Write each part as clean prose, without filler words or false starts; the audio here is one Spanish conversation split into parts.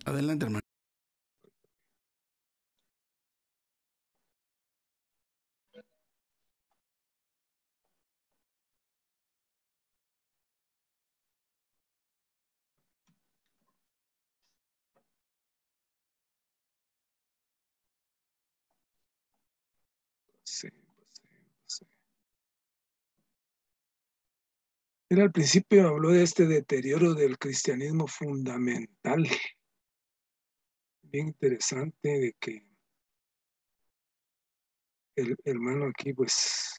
Adelante, hermano. Sí, sí. Él al principio habló de este deterioro del cristianismo fundamental, bien interesante, de que el hermano aquí, pues,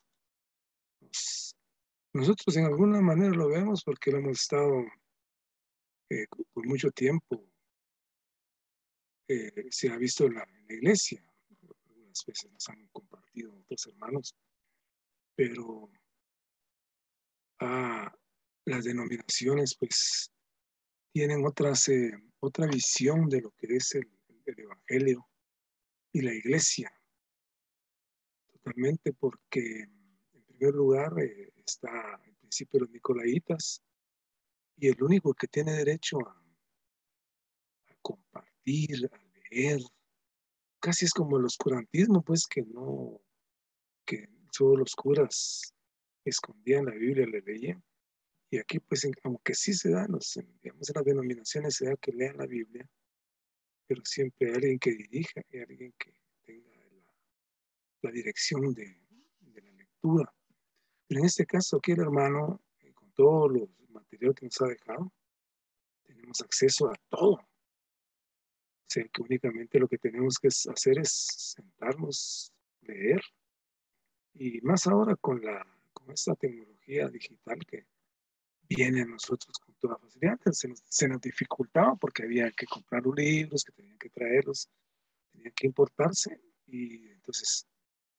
nosotros en alguna manera lo vemos porque lo hemos estado por mucho tiempo, se ha visto en la iglesia, algunas veces nos han compartido otros hermanos, pero las denominaciones, pues, tienen otra visión de lo que es el evangelio y la iglesia, totalmente, porque en primer lugar está en principio los nicolaitas, y el único que tiene derecho a compartir, a leer, casi es como el oscurantismo, pues que solo los curas escondían la Biblia, la leían. Y aquí, pues, aunque sí se da, digamos, en las denominaciones se da que lean la Biblia, pero siempre hay alguien que dirija, hay alguien que tenga la dirección de la lectura. Pero en este caso, aquí el hermano, con todo los material que nos ha dejado, tenemos acceso a todo. O sea, que únicamente lo que tenemos que hacer es sentarnos, leer, y más ahora con esta tecnología digital que viene a nosotros con toda facilidad. Se nos dificultaba porque había que comprar los libros, que tenían que traerlos, tenían que importarse, y entonces,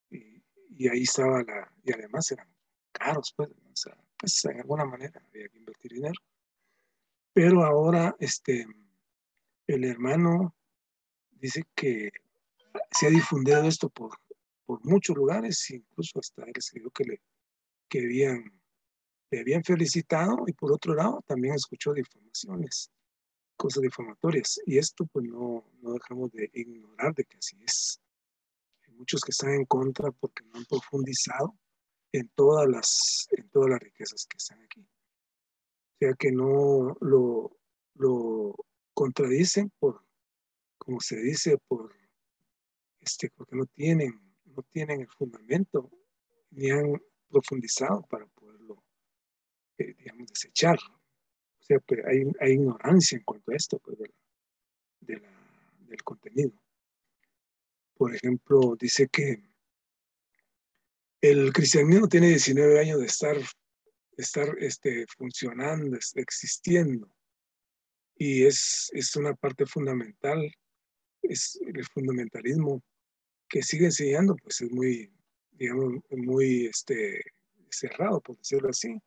y ahí estaba y además eran caros, pues, o sea, pues en alguna manera había que invertir dinero. Pero ahora, el hermano dice que se ha difundido esto por muchos lugares, incluso hasta él escribió que le habían felicitado, y por otro lado también escuchó difamaciones, cosas difamatorias, y esto pues no dejamos de ignorar de que así es. Hay muchos que están en contra porque no han profundizado en todas las riquezas que están aquí. O sea que no lo contradicen como se dice, porque no tienen el fundamento, ni han profundizado para poderlo, digamos, desechar. O sea, pues hay ignorancia en cuanto a esto, pues, del contenido. Por ejemplo, dice que el cristianismo tiene 19 años de estar funcionando, existiendo, y es una parte fundamental, es el fundamentalismo que sigue enseñando, pues es muy, digamos, muy cerrado, por decirlo así,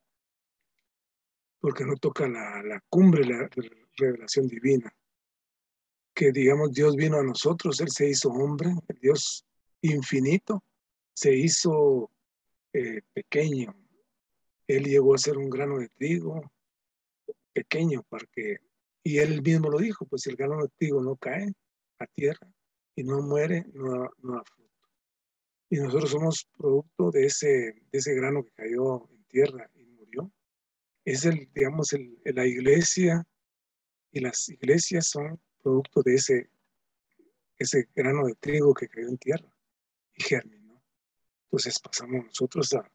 porque no toca la cumbre, la revelación divina, que digamos Dios vino a nosotros, Él se hizo hombre, el Dios infinito, se hizo pequeño, Él llegó a ser un grano de trigo pequeño, y Él mismo lo dijo, pues si el grano de trigo no cae a tierra y no muere, no da fruto. Y nosotros somos producto de ese grano que cayó en tierra y murió. Es digamos, la iglesia, y las iglesias son producto de ese grano de trigo que cayó en tierra y germinó. Entonces pasamos nosotros a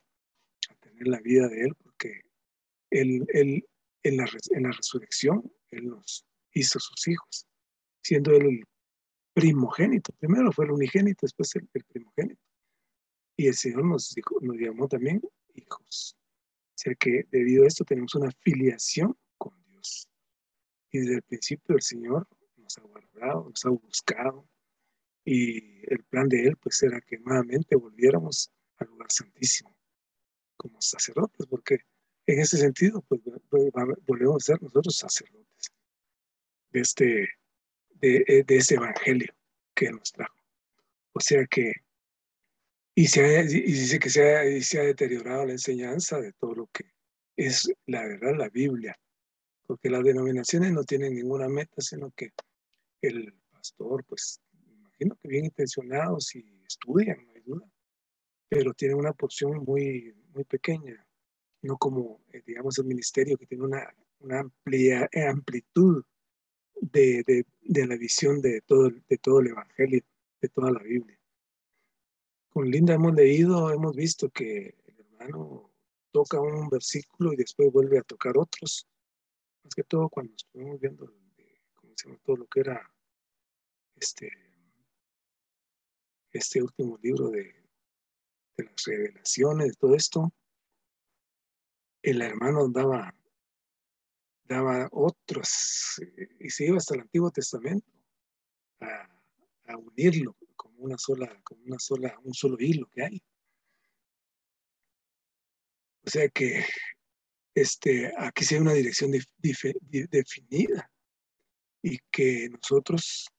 tener la vida de Él, porque Él en la resurrección, Él nos hizo sus hijos, siendo Él el primogénito. Primero fue el unigénito, después el primogénito. Y el Señor nos llamó también hijos. O sea que debido a esto tenemos una filiación con Dios. Y desde el principio el Señor nos ha guardado, nos ha buscado, y el plan de Él pues era que nuevamente volviéramos al lugar santísimo como sacerdotes, porque en ese sentido pues volvemos a ser nosotros sacerdotes de este evangelio que Él nos trajo. O sea que, y dice que se ha deteriorado la enseñanza de todo lo que es la verdad, la Biblia, porque las denominaciones no tienen ninguna meta, sino que el pastor, pues, me imagino que bien intencionados y estudian, no hay duda, pero tienen una porción muy, muy pequeña, no como, digamos, el ministerio que tiene una amplia amplitud de la visión de todo el Evangelio, de toda la Biblia. Con Linda hemos leído, hemos visto que el hermano toca un versículo y después vuelve a tocar otros, más que todo cuando estuvimos viendo ¿cómo se llama? Todo lo que era este, este último libro de las revelaciones, de todo esto, el hermano daba otros, y se iba hasta el Antiguo Testamento a, a unirlo un solo hilo que hay. O sea que aquí sí hay una dirección definida y que nosotros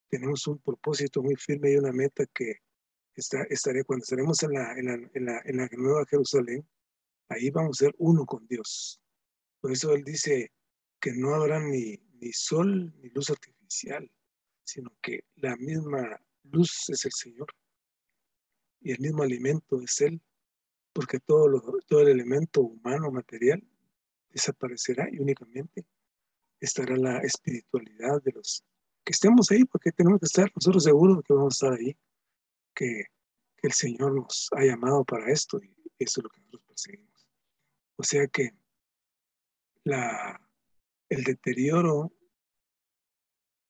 tenemos un propósito muy firme y una meta que estaré cuando estaremos en la Nueva Jerusalén, ahí vamos a ser uno con Dios. Por eso Él dice que no habrá ni sol ni luz artificial, sino que la misma luz es el Señor y el mismo alimento es Él, porque todo el elemento humano, material, desaparecerá y únicamente estará la espiritualidad de los que estemos ahí, porque tenemos que estar nosotros seguros de que vamos a estar ahí, que, que el Señor nos ha llamado para esto y eso es lo que nosotros perseguimos. O sea que la, el deterioro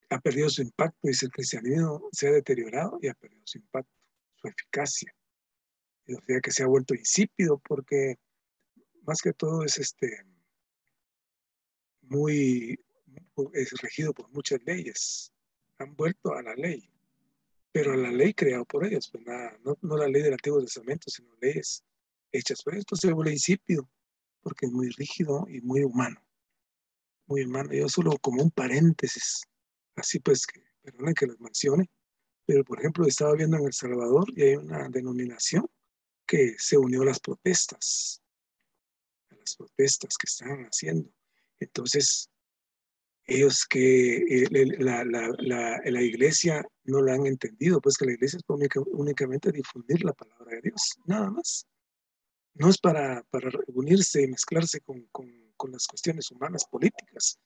ha perdido su impacto, dice el cristianismo se ha deteriorado y ha perdido su impacto, su eficacia. Y o sea que se ha vuelto insípido porque más que todo muy, es regido por muchas leyes. Han vuelto a la ley, pero a la ley creada por ellos, pues nada, no la ley del Antiguo Testamento, sino leyes hechas por ellos. Esto se vuelve insípido porque es muy rígido y muy humano. Muy humano. Yo solo como un paréntesis, así pues, perdonen que los mencione, pero por ejemplo estaba viendo en El Salvador y hay una denominación que se unió a las protestas que están haciendo. Entonces, ellos que la iglesia no la han entendido, pues que la iglesia es únicamente difundir la palabra de Dios, nada más. No es para unirse y mezclarse con las cuestiones humanas políticas.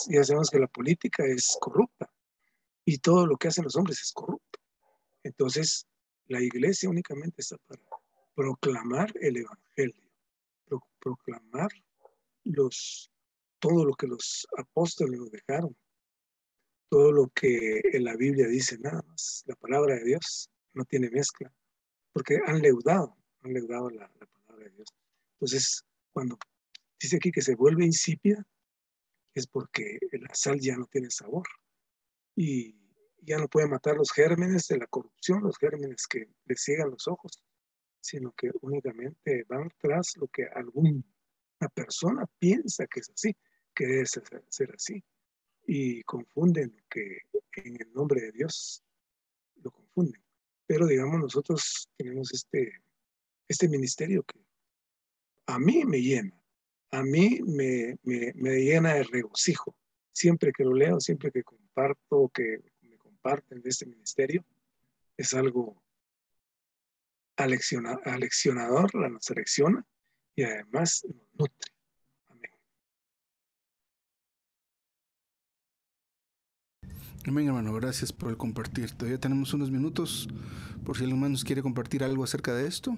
Ya sabemos que la política es corrupta y todo lo que hacen los hombres es corrupto. Entonces, la iglesia únicamente está para proclamar el evangelio, proclamar los, todo lo que los apóstoles nos dejaron, todo lo que en la Biblia dice, nada más. La palabra de Dios no tiene mezcla, porque han leudado la palabra de Dios. Entonces, cuando dice aquí que se vuelve insípida, es porque la sal ya no tiene sabor y ya no puede matar los gérmenes de la corrupción, los gérmenes que le ciegan los ojos, sino que únicamente van tras lo que alguna persona piensa que es así, que debe ser así, y confunden que en el nombre de Dios lo confunden. Pero digamos, nosotros tenemos este ministerio que a mí me llena, a mí me llena de regocijo. Siempre que lo leo, siempre que comparto, que me comparten de este ministerio, es algo aleccionador, nos alecciona y además nos nutre. Amén. Amén, hermano, gracias por el compartir. Todavía tenemos unos minutos por si alguien más nos quiere compartir algo acerca de esto.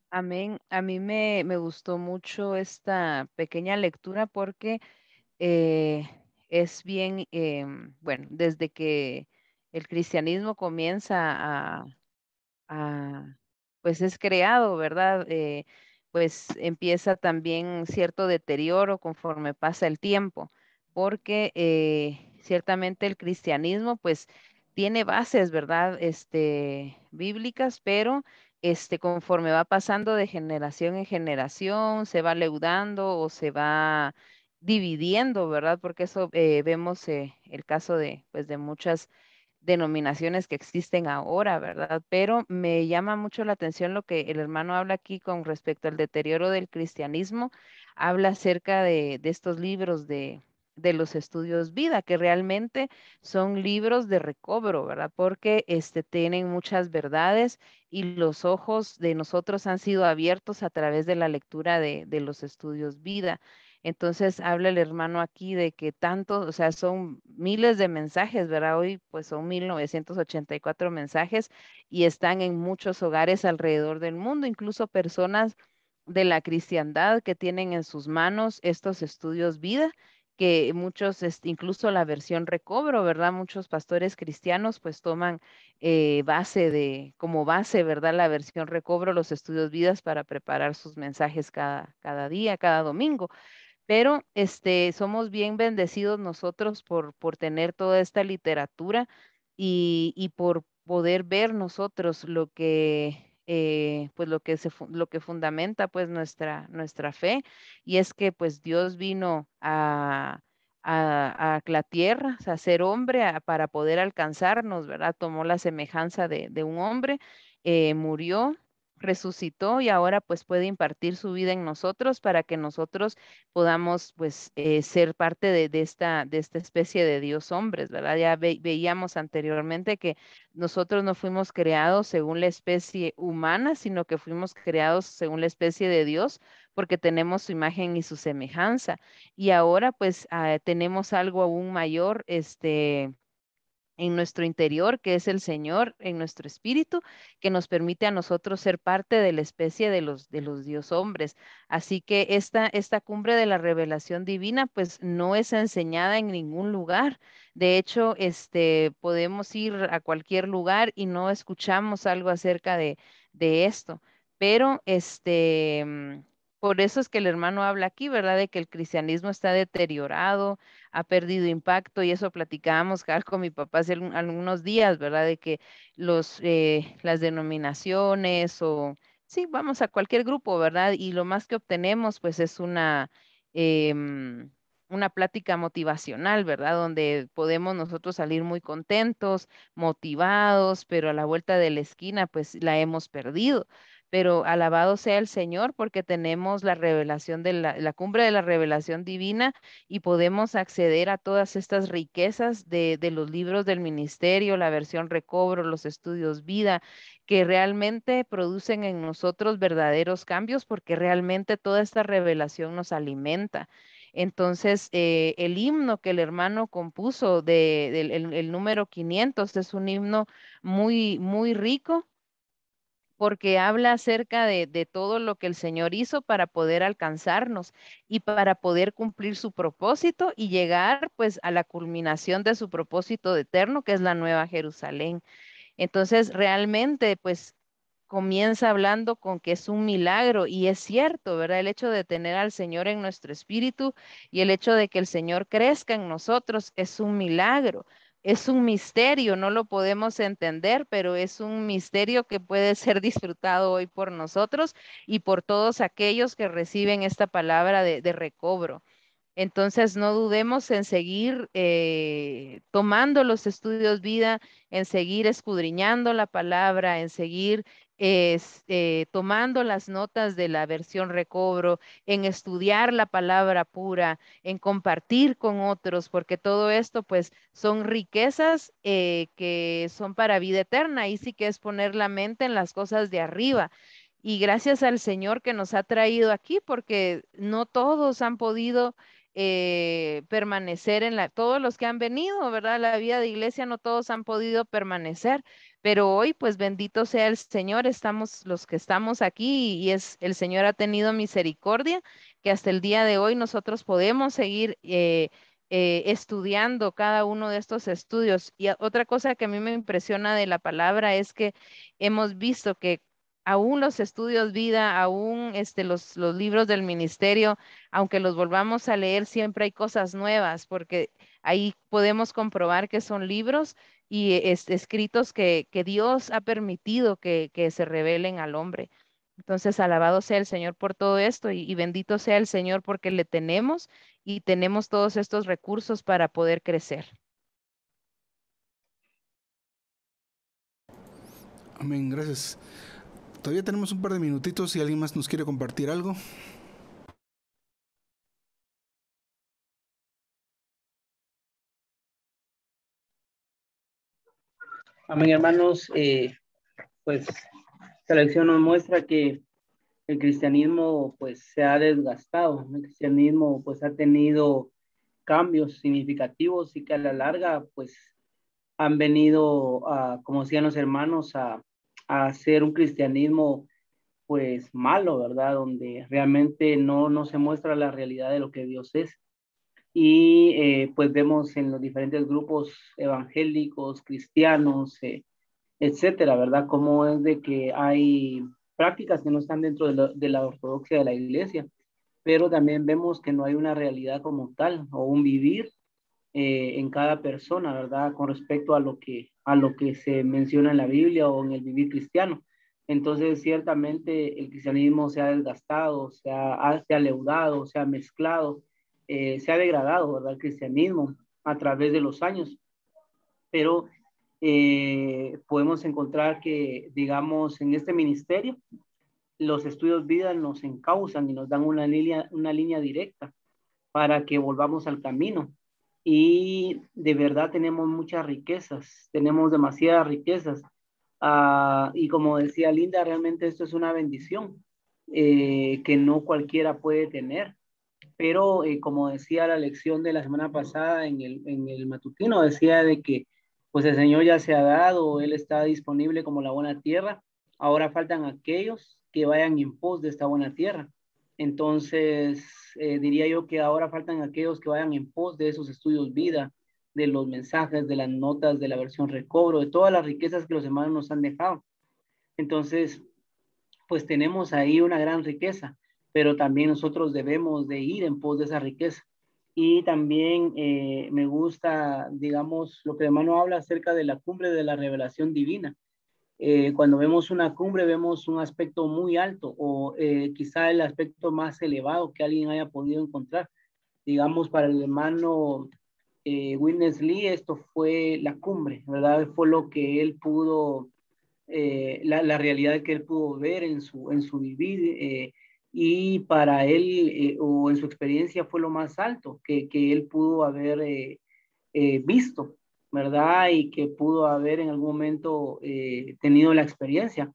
Amén. A mí me gustó mucho esta pequeña lectura porque eh, es bien, bueno, desde que el cristianismo comienza pues es creado, ¿verdad? Pues empieza también cierto deterioro conforme pasa el tiempo, porque ciertamente el cristianismo pues tiene bases, ¿verdad? Bíblicas, pero conforme va pasando de generación en generación, se va leudando o se va dividiendo, ¿verdad? Porque eso vemos el caso de, pues, de muchas denominaciones que existen ahora, ¿verdad? Pero me llama mucho la atención lo que el hermano habla aquí con respecto al deterioro del cristianismo. Habla acerca de estos libros de los estudios vida, que realmente son libros de recobro, ¿verdad? Porque tienen muchas verdades y los ojos de nosotros han sido abiertos a través de la lectura de los estudios vida. Entonces habla el hermano aquí de que tanto, o sea, son miles de mensajes, ¿verdad? Hoy pues son 1984 mensajes y están en muchos hogares alrededor del mundo, incluso personas de la cristiandad que tienen en sus manos estos estudios vida, que muchos, incluso la versión recobro, ¿verdad? Muchos pastores cristianos pues toman como base, ¿verdad? La versión recobro, los estudios vidas para preparar sus mensajes cada día, cada domingo. Pero somos bien bendecidos nosotros por tener toda esta literatura y por poder ver nosotros pues lo que fundamenta pues nuestra fe, y es que pues Dios vino a la tierra, o sea, a ser hombre para poder alcanzarnos, ¿verdad? Tomó la semejanza de un hombre, murió, resucitó y ahora pues puede impartir su vida en nosotros para que nosotros podamos pues ser parte de esta especie de Dios hombres, ¿verdad? Ya veíamos anteriormente que nosotros no fuimos creados según la especie humana, sino que fuimos creados según la especie de Dios, porque tenemos su imagen y su semejanza. Y ahora pues tenemos algo aún mayor, en nuestro interior, que es el Señor, en nuestro espíritu, que nos permite a nosotros ser parte de la especie de los Dios hombres. Así que esta cumbre de la revelación divina, pues no es enseñada en ningún lugar. De hecho, podemos ir a cualquier lugar y no escuchamos algo acerca de esto. Pero por eso es que el hermano habla aquí, ¿verdad? De que el cristianismo está deteriorado, ha perdido impacto, y eso platicábamos con mi papá hace algunos días, ¿verdad? De que las denominaciones o, sí, vamos a cualquier grupo, ¿verdad? Y lo más que obtenemos, pues es em, una plática motivacional, ¿verdad? Donde podemos nosotros salir muy contentos, motivados, pero a la vuelta de la esquina, pues la hemos perdido. Pero alabado sea el Señor porque tenemos la revelación de la cumbre de la revelación divina, y podemos acceder a todas estas riquezas de los libros del ministerio, la versión recobro, los estudios vida, que realmente producen en nosotros verdaderos cambios, porque realmente toda esta revelación nos alimenta. Entonces, el himno que el hermano compuso el número 500 es un himno muy, muy rico, porque habla acerca de todo lo que el Señor hizo para poder alcanzarnos y para poder cumplir su propósito y llegar pues a la culminación de su propósito eterno, que es la Nueva Jerusalén. Entonces, realmente, pues comienza hablando con que es un milagro, y es cierto, ¿verdad? El hecho de tener al Señor en nuestro espíritu y el hecho de que el Señor crezca en nosotros es un milagro. Es un misterio, no lo podemos entender, pero es un misterio que puede ser disfrutado hoy por nosotros y por todos aquellos que reciben esta palabra de recobro. Entonces, no dudemos en seguir tomando los estudios vida, en seguir escudriñando la palabra, en seguir tomando las notas de la versión recobro, en estudiar la palabra pura, en compartir con otros, porque todo esto pues son riquezas que son para vida eterna, y sí que es poner la mente en las cosas de arriba. Y gracias al Señor que nos ha traído aquí, porque no todos han podido permanecer todos los que han venido, ¿verdad? La vida de iglesia, no todos han podido permanecer, pero hoy, pues bendito sea el Señor, estamos los que estamos aquí, y el Señor ha tenido misericordia, que hasta el día de hoy nosotros podemos seguir estudiando cada uno de estos estudios. Y otra cosa que a mí me impresiona de la palabra es que hemos visto que aún los estudios vida, aún los libros del ministerio, aunque los volvamos a leer, siempre hay cosas nuevas, porque ahí podemos comprobar que son libros y escritos que Dios ha permitido que se revelen al hombre. Entonces, alabado sea el Señor por todo esto, y bendito sea el Señor porque le tenemos y tenemos todos estos recursos para poder crecer. Amén, gracias. Todavía tenemos un par de minutitos si alguien más nos quiere compartir algo. Amén, hermanos. Pues esta lección nos muestra que el cristianismo pues se ha desgastado. El cristianismo pues ha tenido cambios significativos y que a la larga pues han venido a, como decían los hermanos, a hacer un cristianismo pues malo, ¿verdad? Donde realmente no se muestra la realidad de lo que Dios es. Y pues vemos en los diferentes grupos evangélicos, cristianos, etcétera, ¿verdad? Cómo es de que hay prácticas que no están dentro de la ortodoxia de la iglesia, pero también vemos que no hay una realidad como tal o un vivir en cada persona, ¿verdad? Con respecto a lo que se menciona en la Biblia o en el vivir cristiano. Entonces, ciertamente el cristianismo se ha desgastado, se ha leudado, se ha mezclado, se ha degradado, ¿verdad? El cristianismo a través de los años, pero podemos encontrar que, digamos, en este ministerio, los estudios vida nos encausan y nos dan una línea directa para que volvamos al camino. Y de verdad tenemos muchas riquezas, tenemos demasiadas riquezas. Y como decía Linda, realmente esto es una bendición que no cualquiera puede tener. Pero como decía la lección de la semana pasada en el matutino, decía de que pues el Señor ya se ha dado, Él está disponible como la buena tierra. Ahora faltan aquellos que vayan en pos de esta buena tierra. Entonces, diría yo que ahora faltan aquellos que vayan en pos de esos estudios vida, de los mensajes, de las notas, de la versión recobro, de todas las riquezas que los hermanos nos han dejado. Entonces, pues tenemos ahí una gran riqueza, pero también nosotros debemos de ir en pos de esa riqueza. Y también me gusta, digamos, lo que el hermano habla acerca de la cumbre de la revelación divina. Cuando vemos una cumbre vemos un aspecto muy alto o quizá el aspecto más elevado que alguien haya podido encontrar. Digamos, para el hermano Witness Lee, esto fue la cumbre, ¿verdad? Fue lo que él pudo la realidad que él pudo ver en su vivir y para él o en su experiencia fue lo más alto que él pudo haber visto, ¿verdad? Y que pudo haber en algún momento tenido la experiencia.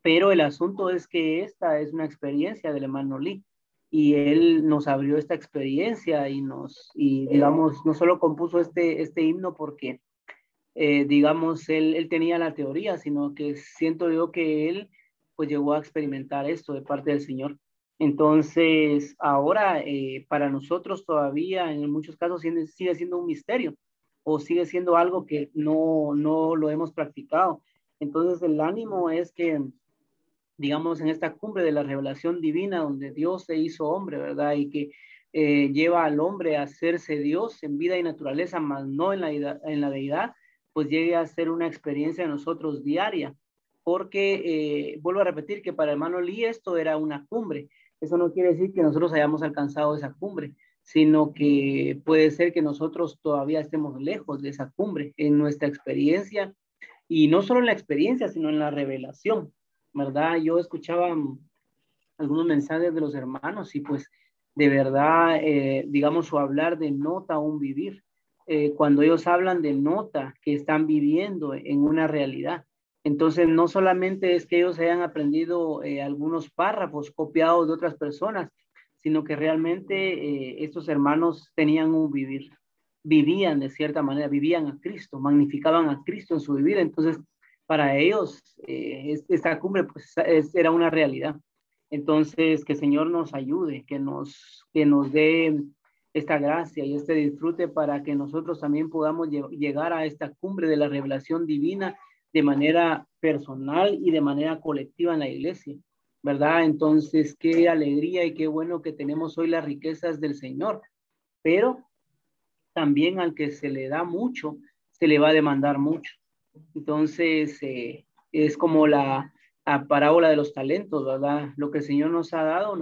Pero el asunto es que esta es una experiencia del hermano Lee y él nos abrió esta experiencia y digamos, no solo compuso este himno porque digamos, él tenía la teoría, sino que siento yo que él pues llegó a experimentar esto de parte del Señor. Entonces, ahora para nosotros todavía en muchos casos sigue siendo un misterio o sigue siendo algo que no lo hemos practicado. Entonces, el ánimo es que, digamos, en esta cumbre de la revelación divina donde Dios se hizo hombre, ¿verdad? Y que lleva al hombre a hacerse Dios en vida y naturaleza, más no en la deidad, pues llegue a ser una experiencia de nosotros diaria. Porque, vuelvo a repetir que para el hermano Lee esto era una cumbre. Eso no quiere decir que nosotros hayamos alcanzado esa cumbre, sino que puede ser que nosotros todavía estemos lejos de esa cumbre en nuestra experiencia, y no solo en la experiencia, sino en la revelación, ¿verdad? Yo escuchaba algunos mensajes de los hermanos y pues de verdad, digamos, su hablar de nota un vivir. Cuando ellos hablan de nota que están viviendo en una realidad. Entonces, no solamente es que ellos hayan aprendido algunos párrafos copiados de otras personas, sino que realmente estos hermanos tenían un vivir. Vivían de cierta manera, vivían a Cristo, magnificaban a Cristo en su vivir. Entonces, para ellos, esta cumbre pues, era una realidad. Entonces, que el Señor nos ayude, que nos dé esta gracia y este disfrute para que nosotros también podamos llegar a esta cumbre de la revelación divina de manera personal y de manera colectiva en la iglesia, ¿verdad? Entonces, qué alegría y qué bueno que tenemos hoy las riquezas del Señor, pero también al que se le da mucho, se le va a demandar mucho. Entonces, es como la parábola de los talentos, ¿verdad? Lo que el Señor nos ha dado,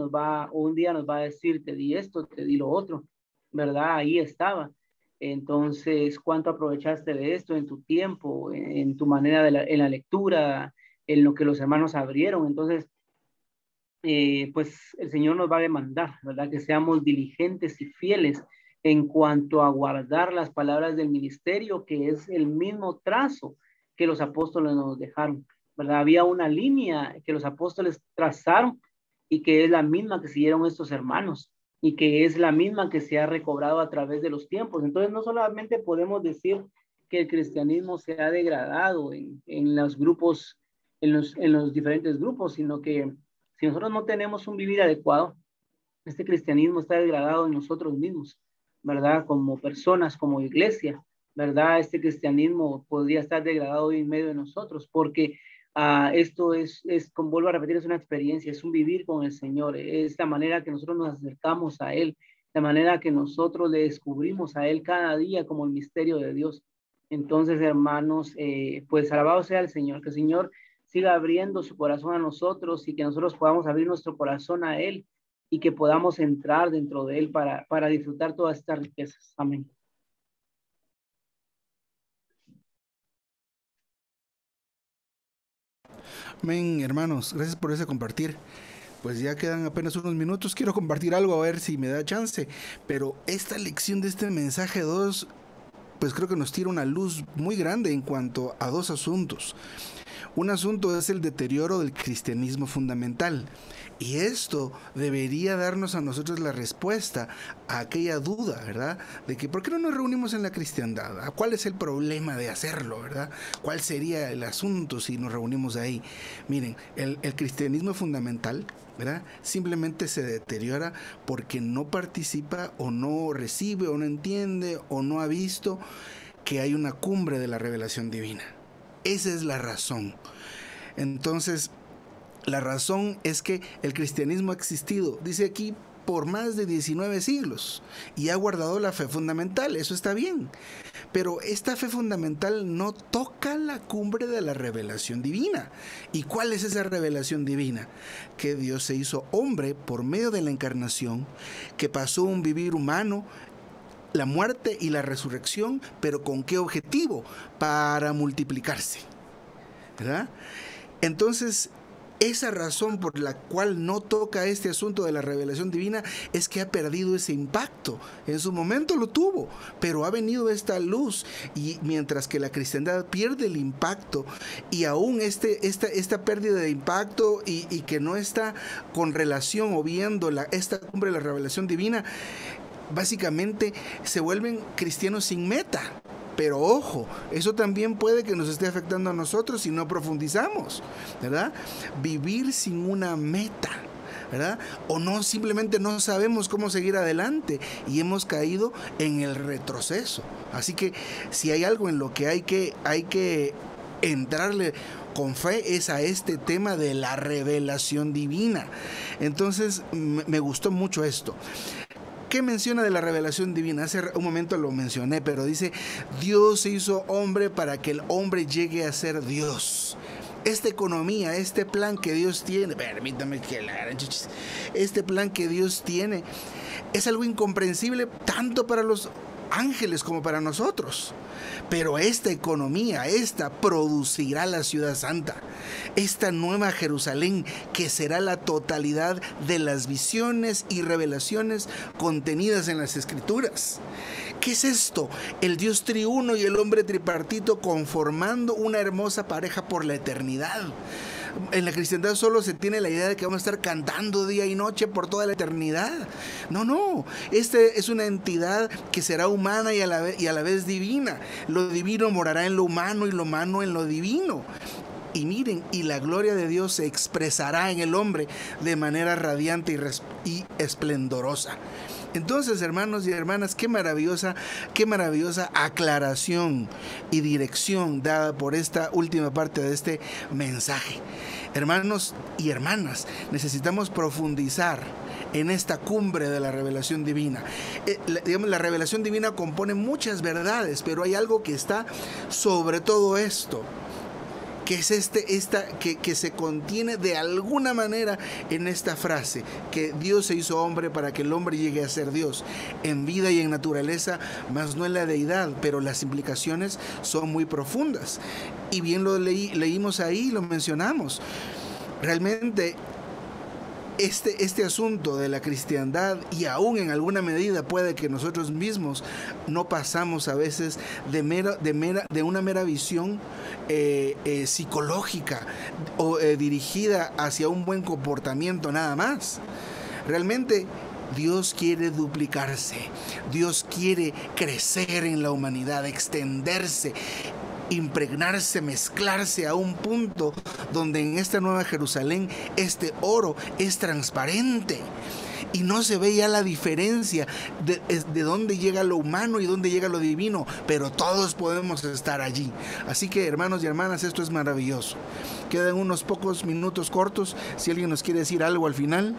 un día nos va a decir, te di esto, te di lo otro, ¿verdad? Ahí estaba. Entonces, ¿cuánto aprovechaste de esto en tu tiempo, en tu manera en la lectura, en lo que los hermanos abrieron? Entonces, pues el Señor nos va a demandar, ¿verdad? Que seamos diligentes y fieles en cuanto a guardar las palabras del ministerio, que es el mismo trazo que los apóstoles nos dejaron, ¿verdad? Había una línea que los apóstoles trazaron y que es la misma que siguieron estos hermanos y que es la misma que se ha recobrado a través de los tiempos. Entonces, no solamente podemos decir que el cristianismo se ha degradado en los grupos, en los diferentes grupos, sino que si nosotros no tenemos un vivir adecuado, este cristianismo está degradado en nosotros mismos, ¿verdad? Como personas, como iglesia, ¿verdad? Este cristianismo podría estar degradado hoy en medio de nosotros, porque esto como vuelvo a repetir, es una experiencia, es un vivir con el Señor, es la manera que nosotros nos acercamos a Él, la manera que nosotros le descubrimos a Él cada día como el misterio de Dios. Entonces, hermanos, pues alabado sea el Señor, que el Señor siga abriendo su corazón a nosotros y que nosotros podamos abrir nuestro corazón a Él y que podamos entrar dentro de Él para disfrutar todas estas riquezas. Amén. Amén, hermanos. Gracias por ese compartir. Pues ya quedan apenas unos minutos. Quiero compartir algo a ver si me da chance. Pero esta lección de este mensaje 2, pues creo que nos tira una luz muy grande en cuanto a dos asuntos. Un asunto es el deterioro del cristianismo fundamental. Y esto debería darnos a nosotros la respuesta a aquella duda, ¿verdad? De que ¿por qué no nos reunimos en la cristiandad? ¿Cuál es el problema de hacerlo, verdad? ¿Cuál sería el asunto si nos reunimos ahí? Miren, el cristianismo fundamental, ¿verdad? Simplemente se deteriora porque no participa o no recibe o no entiende o no ha visto que hay una cumbre de la revelación divina. Esa es la razón. Entonces, la razón es que el cristianismo ha existido, dice aquí, por más de 19 siglos y ha guardado la fe fundamental. Eso está bien. Pero esta fe fundamental no toca la cumbre de la revelación divina. ¿Y cuál es esa revelación divina? Que Dios se hizo hombre por medio de la encarnación, que pasó un vivir humano, la muerte y la resurrección, pero ¿con qué objetivo? Para multiplicarse, ¿verdad? Entonces, esa razón por la cual no toca este asunto de la revelación divina es que ha perdido ese impacto. En su momento lo tuvo, pero ha venido esta luz, y mientras que la cristiandad pierde el impacto y aún esta pérdida de impacto y que no está con relación o viendo esta cumbre de la revelación divina, básicamente se vuelven cristianos sin meta. Pero ojo, eso también puede que nos esté afectando a nosotros si no profundizamos, ¿verdad? Vivir sin una meta, ¿verdad? O no, simplemente no sabemos cómo seguir adelante y hemos caído en el retroceso. Así que si hay algo en lo que hay que entrarle con fe es a este tema de la revelación divina. Entonces me gustó mucho esto. ¿Qué menciona de la revelación divina? Hace un momento lo mencioné, pero dice, Dios se hizo hombre para que el hombre llegue a ser Dios. Esta economía, este plan que Dios tiene, permítame que este plan que Dios tiene es algo incomprensible tanto para los ángeles como para nosotros. Pero esta economía, producirá la ciudad santa, esta nueva Jerusalén que será la totalidad de las visiones y revelaciones contenidas en las Escrituras. ¿Qué es esto? El Dios triuno y el hombre tripartito conformando una hermosa pareja por la eternidad. En la cristiandad solo se tiene la idea de que vamos a estar cantando día y noche por toda la eternidad. No. Este es una entidad que será humana y a la vez divina. Lo divino morará en lo humano y lo humano en lo divino. Y miren, y la gloria de Dios se expresará en el hombre de manera radiante y esplendorosa. Entonces, hermanos y hermanas, qué maravillosa aclaración y dirección dada por esta última parte de este mensaje. Hermanos y hermanas, necesitamos profundizar en esta cumbre de la revelación divina. La revelación divina compone muchas verdades, pero hay algo que está sobre todo esto, que es que se contiene de alguna manera en esta frase, que Dios se hizo hombre para que el hombre llegue a ser Dios, en vida y en naturaleza, más no en la deidad, pero las implicaciones son muy profundas. Y bien lo leímos ahí, lo mencionamos. Realmente este asunto de la cristiandad, y aún en alguna medida puede que nosotros mismos no pasamos a veces de una mera visión psicológica o dirigida hacia un buen comportamiento nada más. Realmente Dios quiere duplicarse, Dios quiere crecer en la humanidad, extenderse, impregnarse, mezclarse a un punto donde en esta nueva Jerusalén este oro es transparente y no se ve ya la diferencia de dónde llega lo humano y dónde llega lo divino, pero todos podemos estar allí. Así que, hermanos y hermanas, esto es maravilloso. Quedan unos pocos minutos cortos, si alguien nos quiere decir algo al final.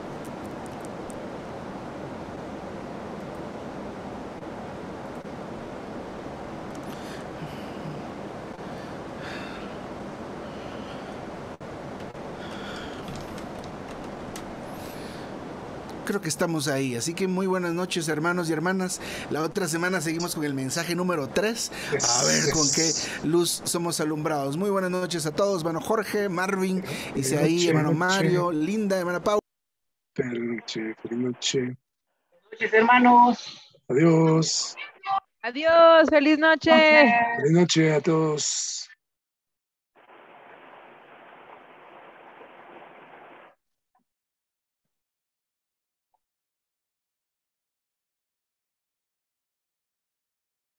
Creo que estamos ahí, así que muy buenas noches, hermanos y hermanas. La otra semana seguimos con el mensaje número 3, a ver con qué luz somos alumbrados. Muy buenas noches a todos, hermano Jorge, Marvin, dice ahí, hermano Mario, Linda, hermana Pau. Feliz noche. Buenas noches, hermanos. Adiós. Adiós, feliz noche. Feliz noche a todos.